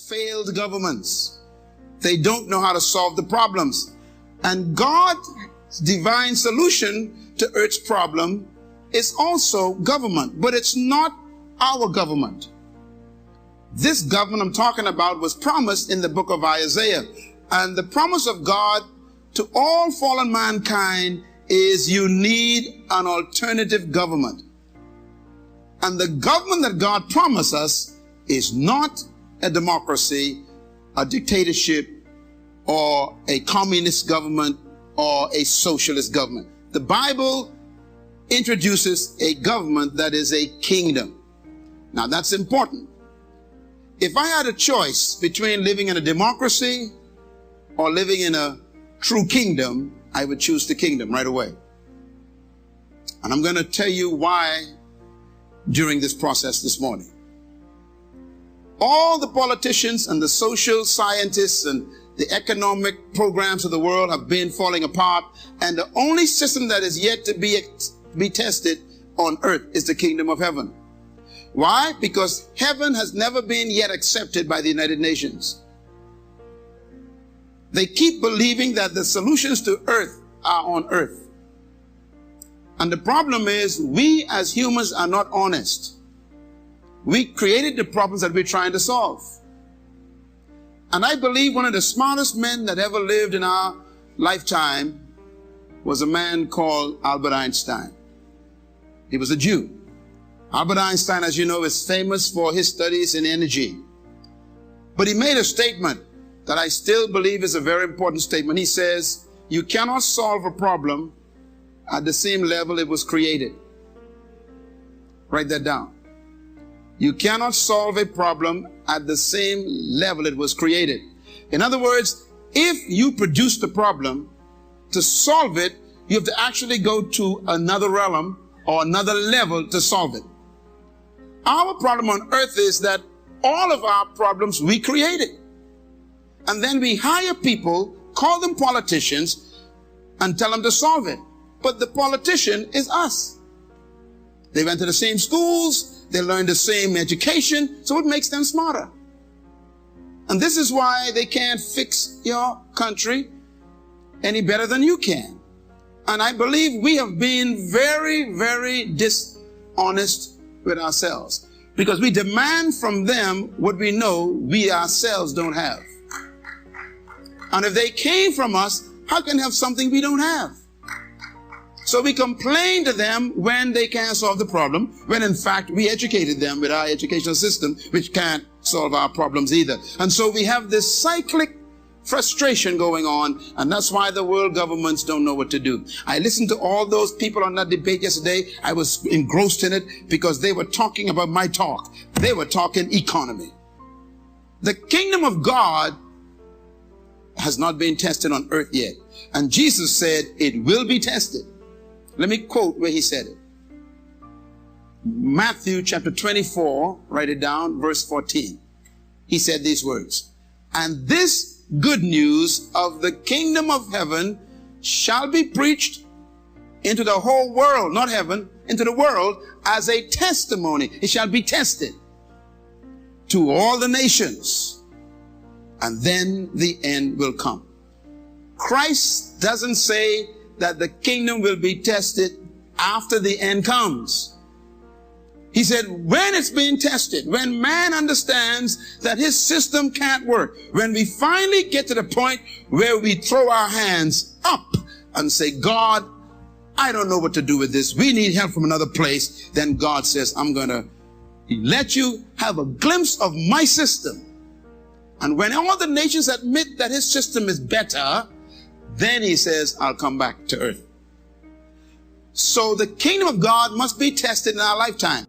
failed governments. They don't know how to solve the problems. And God's divine solution to Earth's problem is also government, but it's not our government. This government I'm talking about was promised in the book of Isaiah. And the promise of God to all fallen mankind is you need an alternative government. And the government that God promised us is not a democracy, a dictatorship, or a communist government, or a socialist government. The Bible introduces a government that is a kingdom. Now that's important. If I had a choice between living in a democracy or living in a true kingdom, I would choose the kingdom right away. And I'm going to tell you why during this process this morning. All the politicians and the social scientists and the economic programs of the world have been falling apart, and the only system that is yet to be tested on earth is the kingdom of heaven. Why? Because heaven has never been yet accepted by the United Nations. They keep believing that the solutions to earth are on earth. And the problem is, we as humans are not honest. We created the problems that we're trying to solve. And I believe one of the smartest men that ever lived in our lifetime was a man called Albert Einstein. He was a Jew. Albert Einstein, as you know, is famous for his studies in energy. But he made a statement that I still believe is a very important statement. He says, you cannot solve a problem at the same level it was created. Write that down. You cannot solve a problem at the same level it was created. In other words, if you produce the problem, to solve it, you have to actually go to another realm or another level to solve it. Our problem on earth is that all of our problems we created. And then we hire people, call them politicians, and tell them to solve it. But the politician is us. They went to the same schools, they learned the same education, so it makes them smarter. And this is why they can't fix your country any better than you can. And I believe we have been very, very dishonest with ourselves, because we demand from them what we know we ourselves don't have. And if they came from us, how can they have something we don't have? So we complain to them when they can't solve the problem, when in fact we educated them with our educational system, which can't solve our problems either. And so we have this cyclic frustration going on, and that's why the world governments don't know what to do. I listened to all those people on that debate yesterday. I was engrossed in it because they were talking about my talk. They were talking economy. The kingdom of God has not been tested on earth yet. And Jesus said it will be tested. Let me quote where he said it. Matthew chapter 24, write it down, verse 14. He said these words, and this good news of the kingdom of heaven shall be preached into the whole world, not heaven, into the world as a testimony. It shall be tested to all the nations, and then the end will come. Christ doesn't say that the kingdom will be tested after the end comes. He said when it's being tested, when man understands that his system can't work, when we finally get to the point where we throw our hands up and say, God, I don't know what to do with this. We need help from another place. Then God says, I'm going to let you have a glimpse of my system. And when all the nations admit that his system is better, then he says, I'll come back to earth. So the kingdom of God must be tested in our lifetime.